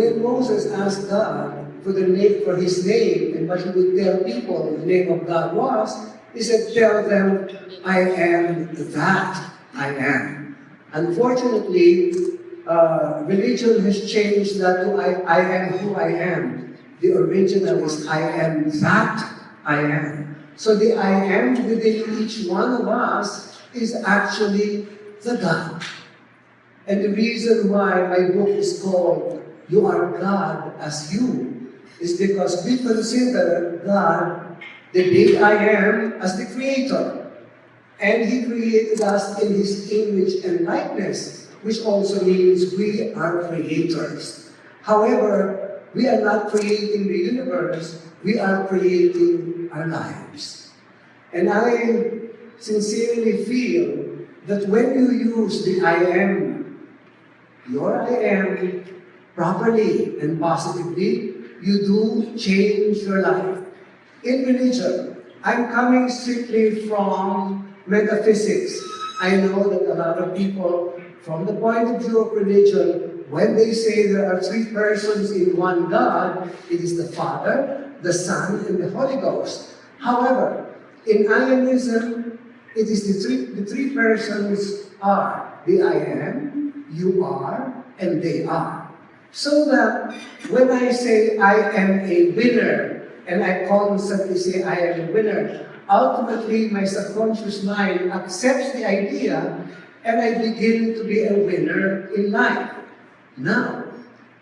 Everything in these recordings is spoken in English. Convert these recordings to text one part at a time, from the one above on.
when Moses asked God for his name and what he would tell people the name of God was, he said, tell them, I am that I am. Unfortunately, religion has changed that to I am who I am. The original is I am that I am. So the I am within each one of us is actually the God. And the reason why my book is called You Are God as You is because we consider God, the big I am, as the Creator. And He created us in His image and likeness, which also means we are creators. However, we are not creating the universe, we are creating our lives. And I sincerely feel that when you use the I am, your I am, properly and positively, you do change your life. In religion, I'm coming strictly from metaphysics. I know that a lot of people, from the point of view of religion, when they say there are three persons in one God, it is the Father, the Son, and the Holy Ghost. However, in Ionism, it is the three persons are the I am, you are, and they are. So that when I say I am a winner, and I constantly say I am a winner, ultimately my subconscious mind accepts the idea and I begin to be a winner in life. Now,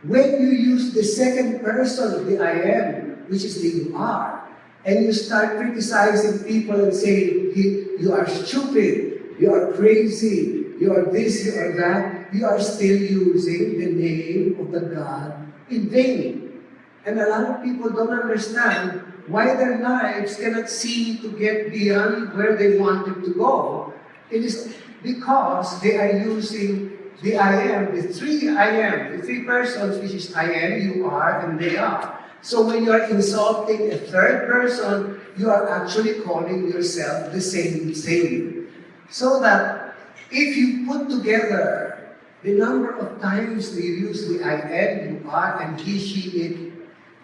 when you use the second person of the I am, which is the you are, and you start criticizing people and saying, you are stupid, you are crazy, you are this, you are that, you are still using the name of the God in vain. And a lot of people don't understand why their lives cannot seem to get beyond where they wanted to go. It is because they are using the I am, the three I am, the three persons, which is I am, you are, and they are. So when you are insulting a third person, you are actually calling yourself the same thing. So that if you put together the number of times you use the I am, you are, and he, she, it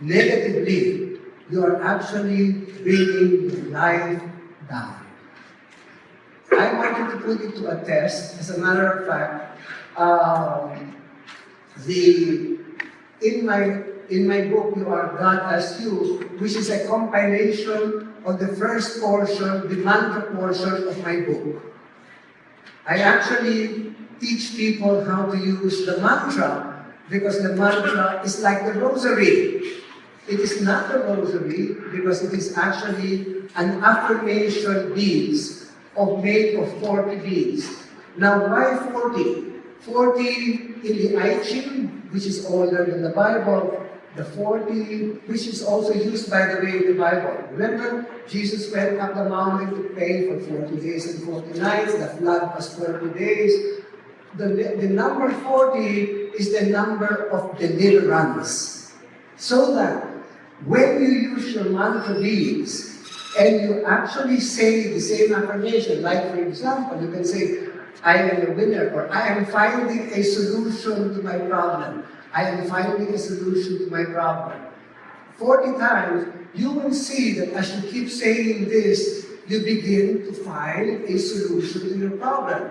negatively, you are actually bringing your life down. I wanted to put it to a test. As a matter of fact, in my book, You Are God as You, which is a compilation of the first portion, the mantra portion of my book. I actually teach people how to use the mantra because the mantra is like the rosary. It is not the rosary because it is actually an affirmation beads made of 40 beads. Now, why 40? 40 in the I Ching, which is older than the Bible, the 40, which is also used, by the way, in the Bible. Remember, Jesus went up the mountain to pray for 40 days and 40 nights. The flood was 40 days. The number 40 is the number of deliverance. So that when you use your mantra beads and you actually say the same affirmation, like for example, you can say, I am a winner, or I am finding a solution to my problem. I am finding a solution to my problem. 40 times, you will see that as you keep saying this, you begin to find a solution to your problem.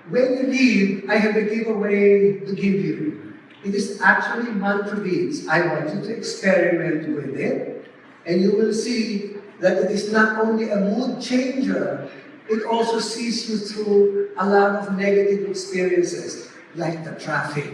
When you leave, I have a giveaway to give you. It is actually mantra beads. I want you to experiment with it, and you will see that it is not only a mood changer, it also sees you through a lot of negative experiences, like the traffic,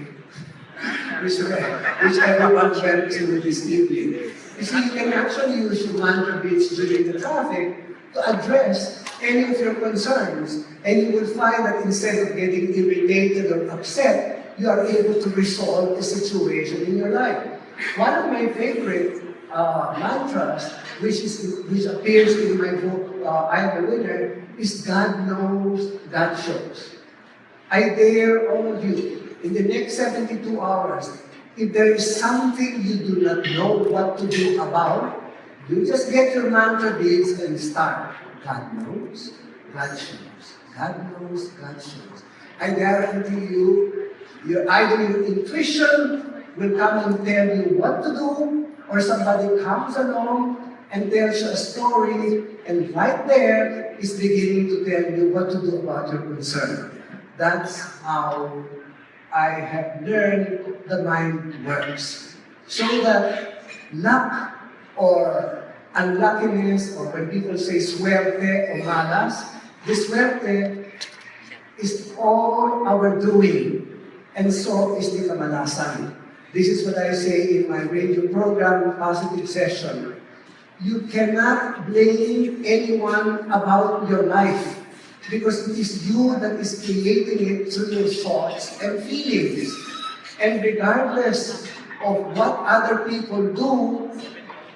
which everyone went through this evening. You see, you can actually use your mantra beads during the traffic to address any of your concerns, and you will find that instead of getting irritated or upset, you are able to resolve the situation in your life. One of my favorite mantras, which appears in my book, I Am a Winner, is God knows, God shows. I dare all of you, in the next 72 hours, if there is something you do not know what to do about, you just get your mantra beads and start. God knows, God shows. God knows, God shows. I guarantee you, either your intuition will come and tell you what to do, or somebody comes along and tells you a story, and right there is beginning to tell you what to do about your concern. That's how I have learned the mind works. So that luck or unluckiness, or when people say suerte or malas, the suerte is all our doing, and so is the kamalasan. This is what I say in my radio program, Positive Session. You cannot blame anyone about your life, because it is you that is creating it through your thoughts and feelings. And regardless of what other people do,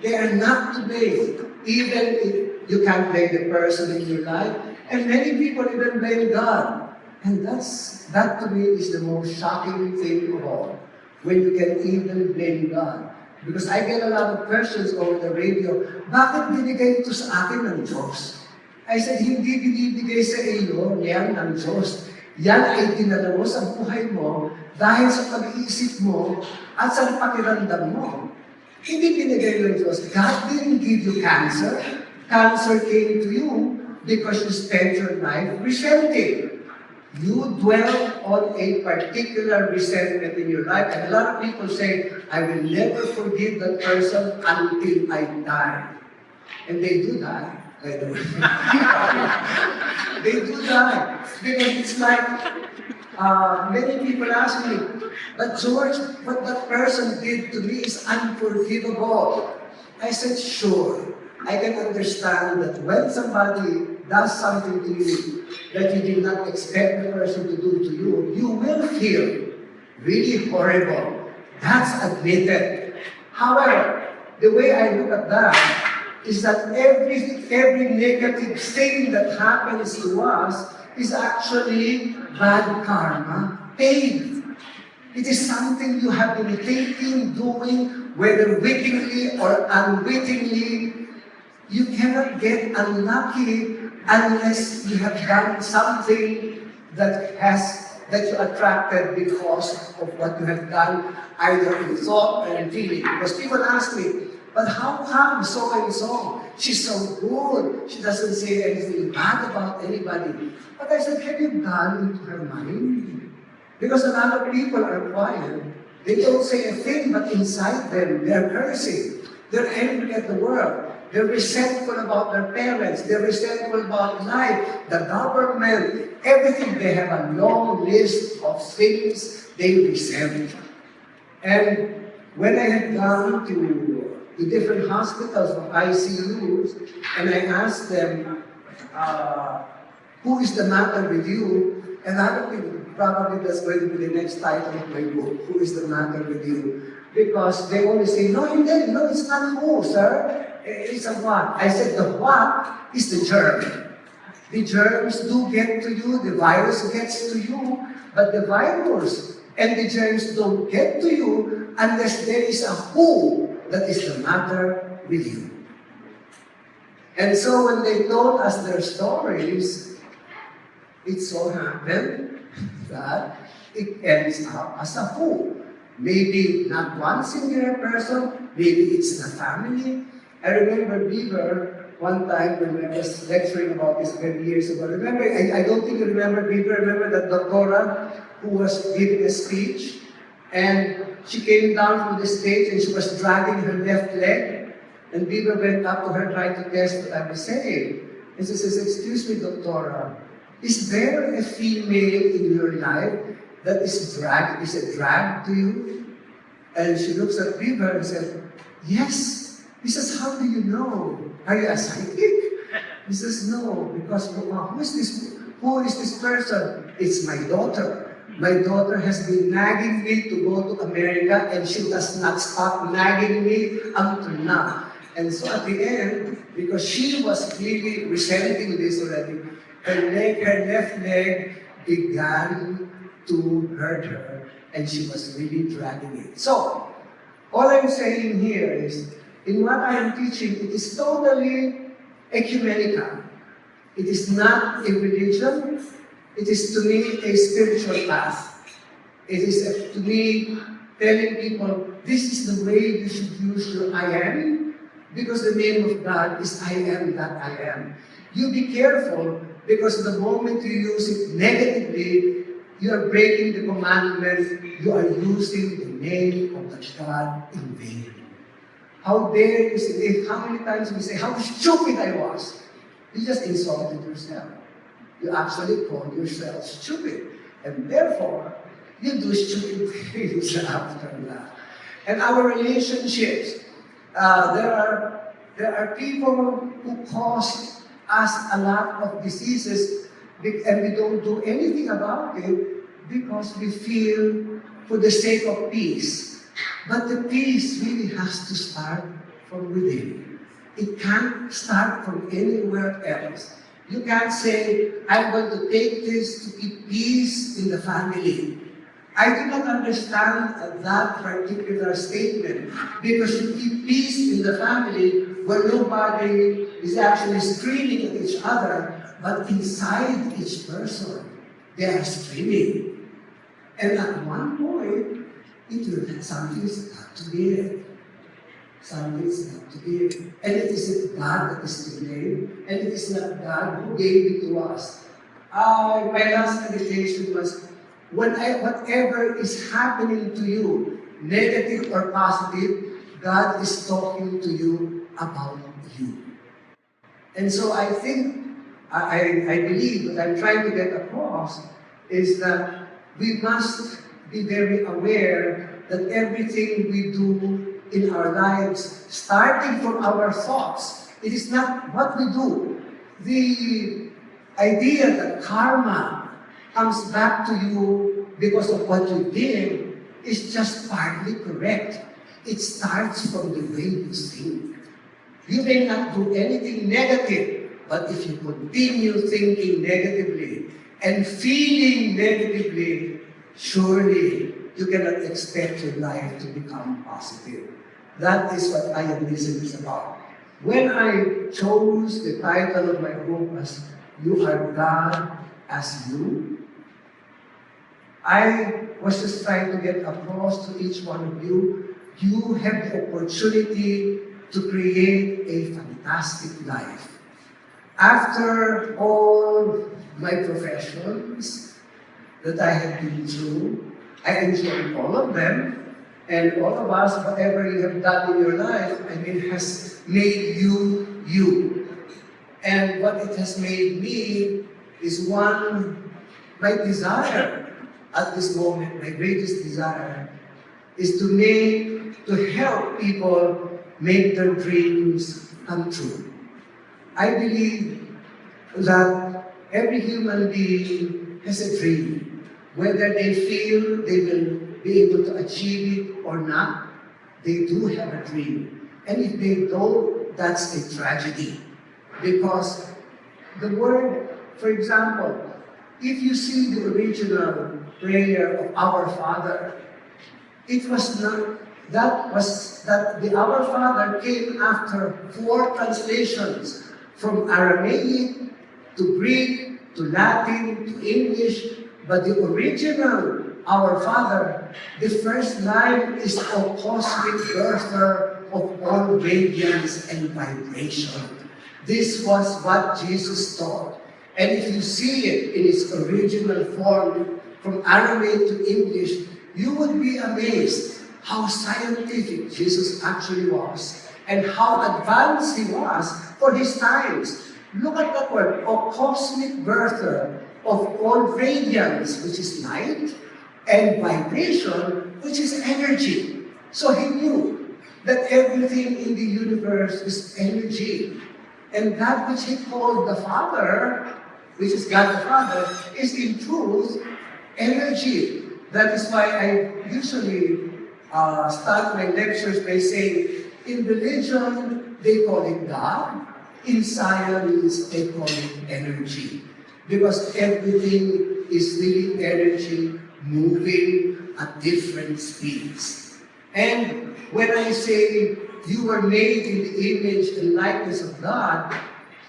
they are not to blame. Even if you can't blame the person in your life, and many people even blame God. And that to me is the most shocking thing of all, when you can even blame God. Because I get a lot of questions over the radio, bakit binigay ito sa akin ng Diyos? I said, hindi binibigay sa iyo yan ng Diyos. Yan ay dinala mo sa buhay mo dahil sa pag-iisip mo at sa pakiramdam mo. Hindi binigay ng Diyos. God didn't give you cancer. Cancer came to you because you spent your life resenting. You dwell on a particular resentment in your life. And a lot of people say, I will never forgive that person until I die. And they do die, by the way. They do die. Because it's like, many people ask me, but George, what that person did to me is unforgivable. I said, sure. I can understand that when somebody does something to you that you did not expect the person to do to you, you will feel really horrible. That's admitted. However, the way I look at that is that every negative thing that happens to us is actually bad karma paid. It is something you have been thinking, doing, whether wittingly or unwittingly. You cannot get unlucky unless you have done something that you attracted because of what you have done, either in thought or in feeling. Because people ask me, but how come so and so? She's so good. She doesn't say anything bad about anybody. But I said, have you gone into her mind? Because a lot of people are quiet. They don't say a thing, but inside them, they're cursing. They're angry at the world. They're resentful about their parents. They're resentful about life, the government, everything. They have a long list of things they resent. And when I had gone to different hospitals or ICUs, and I asked them, who is the matter with you? And I don't think probably that's going to be the next title of my book, Who is the Matter with You? Because they always say, no, it's not who, sir. It's a what. I said, the what is the germ. The germs do get to you, the virus gets to you, but the virus and the germs don't get to you unless there is a who that is the matter with you. And so when they told us their stories, it so happened that it ends up as a who. Maybe not one singular person, maybe it's the family. I remember Beaver, one time when I was lecturing about this many years ago. Remember, I don't think you remember Beaver. Remember that doctora who was giving a speech, and she came down from the stage and she was dragging her left leg, and Beaver went up to her trying to test what I was saying. And she says, excuse me, doctora, is there a female in your life that is a drag to you? And she looks at Beaver and said, yes. He says, how do you know? Are you a psychic? He says, no, because who is this person? It's my daughter. My daughter has been nagging me to go to America, and she does not stop nagging me until now. And so at the end, because she was really resenting this already, her left leg began to hurt her, and she was really dragging it. So, all I'm saying here is, in what I am teaching, it is totally ecumenical. It is not a religion. It is to me a spiritual path. It is to me telling people, this is the way you should use your I am, because the name of God is I am that I am. You be careful, because the moment you use it negatively, you are breaking the commandment, you are using the name of the God in vain. How dare you say, how many times we say, how stupid I was. You just insulted yourself. You actually called yourself stupid. And therefore, you do stupid things after that. And our relationships, there are people who cause us a lot of diseases, and we don't do anything about it because we feel for the sake of peace. But the peace really has to start from within. It can't start from anywhere else. You can't say, I'm going to take this to keep peace in the family. I do not understand that particular statement, because you keep peace in the family where nobody is actually screaming at each other, but inside each person, they are screaming. And at one point, something's got to give. Something's got to give. And it isn't God that is to blame, and it is not God who gave it to us. My last meditation was, whatever is happening to you, negative or positive, God is talking to you about you. And so I think, I believe what I'm trying to get across is that we must be very aware that everything we do in our lives, starting from our thoughts, it is not what we do. The idea that karma comes back to you because of what you did is just partly correct. It starts from the way you think. You may not do anything negative, but if you continue thinking negatively and feeling negatively, surely you cannot expect your life to become positive. That is what I Am Risen is about. When I chose the title of my book as You Are God as You, I was just trying to get across to each one of you, you have the opportunity to create a fantastic life. After all my professions that I have been through, I enjoyed all of them, and all of us, whatever you have done in your life, has made you, you. And what it has made me is my desire at this moment, my greatest desire, is to help people make their dreams come true. I believe that every human being has a dream. Whether they feel they will be able to achieve it or not, they do have a dream. And if they don't, that's a tragedy. Because the word, for example, if you see the original prayer of Our Father, it was not, that the Our Father came after 4 translations from Aramaic to Greek to Latin to English, but the original Our Father, the first line is O cosmic birther of all radiance and vibration. This was what Jesus taught. And if you see it in its original form, from Aramaic to English, you would be amazed how scientific Jesus actually was and how advanced he was for his times. Look at that word, O cosmic birther of all radiance, which is light, and vibration, which is energy. So he knew that everything in the universe is energy. And that which he called the Father, which is God the Father, is in truth energy. That is why I usually start my lectures by saying, in religion, they call it God. In science, they call it energy. Because everything is really energy moving at different speeds. And when I say you were made in the image and likeness of God,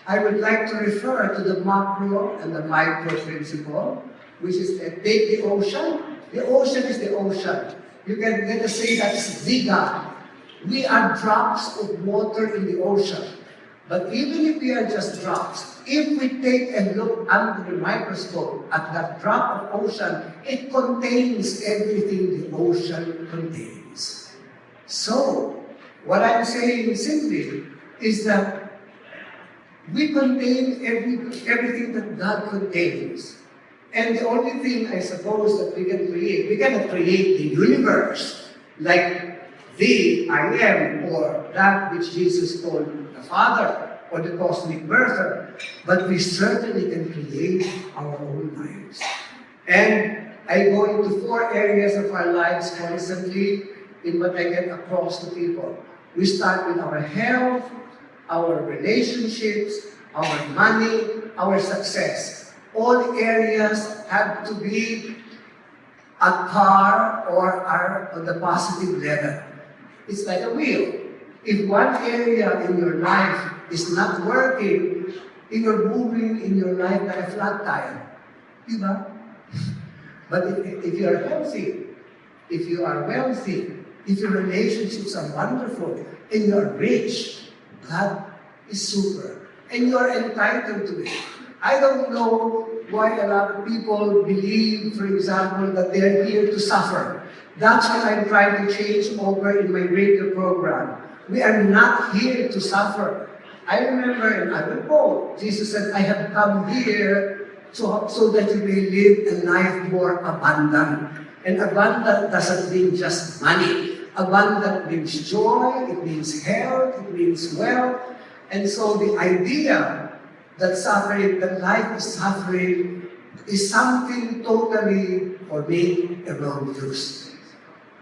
I would like to refer to the macro and the micro principle, which is take the ocean. The ocean is the ocean. You can let us say that's the God. We are drops of water in the ocean. But even if we are just drops, if we take a look under the microscope at that drop of ocean, it contains everything the ocean contains. So, what I'm saying simply is that we contain everything that God contains. And the only thing, I suppose, that we can create, we cannot create the universe like the I am, or that which Jesus called the Father, or the cosmic birther, but we certainly can create our own lives. And I go into 4 areas of our lives constantly in what I get across to people. We start with our health, our relationships, our money, our success. All areas have to be at par or are on the positive level. It's like a wheel. If one area in your life is not working, you're moving in your life like a flat tire. Diba? But if you are healthy, if you are wealthy, if your relationships are wonderful, and you are rich, that is super. And you are entitled to it. I don't know why a lot of people believe, for example, that they are here to suffer. That's what I'm trying to change over in my radio program. We are not here to suffer. I remember, and I will quote, Jesus said, I have come here so that you may live a life more abundant. And abundant doesn't mean just money. Abundant means joy, it means health, it means wealth. And so the idea that suffering, that life is suffering, is something totally, for me, erroneous.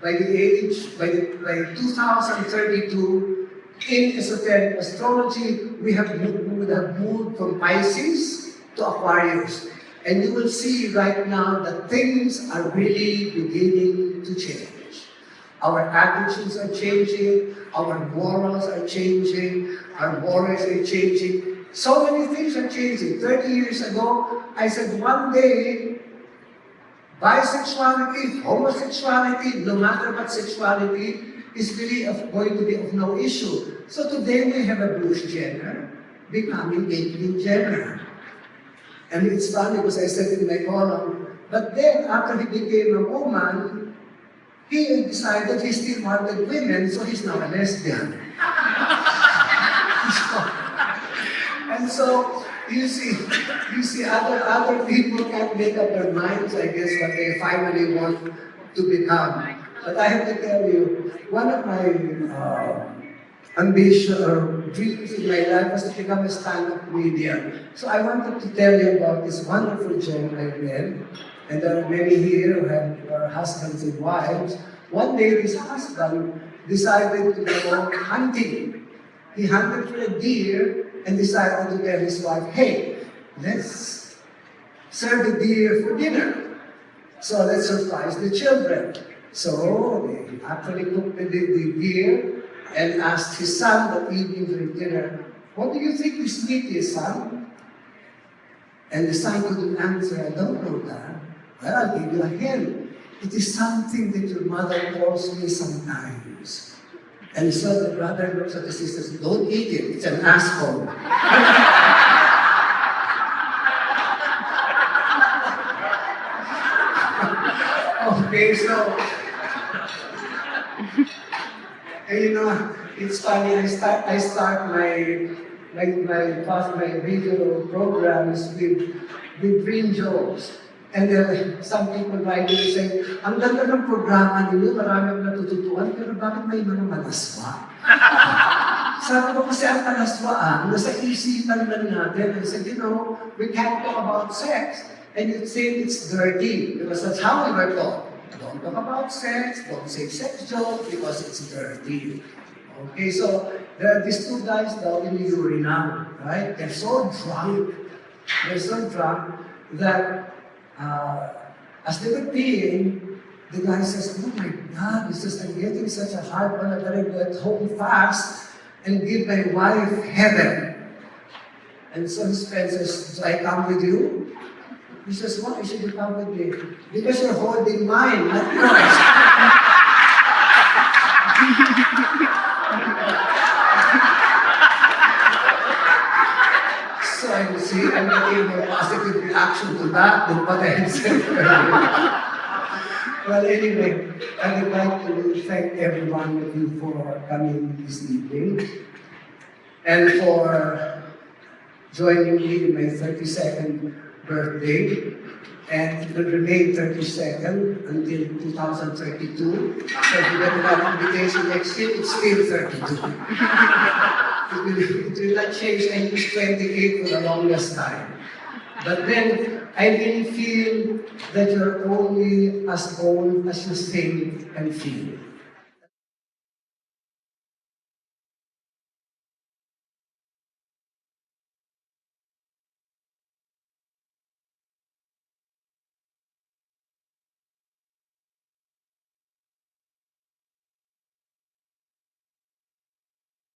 By 2032, in esoteric astrology, we would have moved from Pisces to Aquarius. And you will see right now that things are really beginning to change. Our attitudes are changing, our morals are changing, our morals are changing. So many things are changing. 30 years ago, I said one day, bisexuality, homosexuality, no matter what sexuality, is really going to be of no issue. So today we have a Bruce Jenner becoming Caitlyn Jenner. And it's funny because I said in my column, but then after he became a woman, he decided he still wanted women, so he's now a lesbian. And so you see other people can't make up their minds, I guess, what they finally want to become. But I have to tell you, one of my ambition or dreams in my life was to become a stand-up comedian. So I wanted to tell you about this wonderful joke I read, and there are many here who have husbands and wives. One day, this husband decided to go hunting. He hunted for a deer and decided to tell his wife, hey, let's serve the deer for dinner. So let's surprise the children. So they actually cooked the deer and asked his son that evening for dinner, what do you think this meat is, son? And the son couldn't answer, I don't know, Dad. Well, I'll give you a hint. It is something that your mother calls me sometimes. And so the brother looks at the sister and says, don't eat it, it's an asshole. Okay, so, and you know, it's funny, I start my video programs with dream jokes. And then some people write me saying, ang ganda ng programa ninyo, marami akong natututuan, pero bakit may mga malaswa? Sabi ko kasi ang kalaswaan, nasa isipan lang natin. I said, you know, we can't talk about sex. And you think it's dirty, because that's how we were taught. Don't talk about sex, don't say sex jokes, because it's dirty. Okay, so there are these 2 guys down in the urinal, right? They're so drunk that as they were peeing, the guy says, oh my God, he says, I'm getting such a hard one, I better go at home fast and give my wife heaven. And so his friend says, do I come with you? He says, why should you come with me? Because you're holding mine, not yours. So you see, I'm getting more positive reaction to that than what I had said earlier. Well, anyway, I would like to thank every one of you for coming this evening and for joining me in my 32nd birthday. And it will remain 32nd until 2032. So if you get another invitation next year, it's still 32. It will not change. I used 28 for the longest time. But then, I really feel that you're only as old as you think and feel.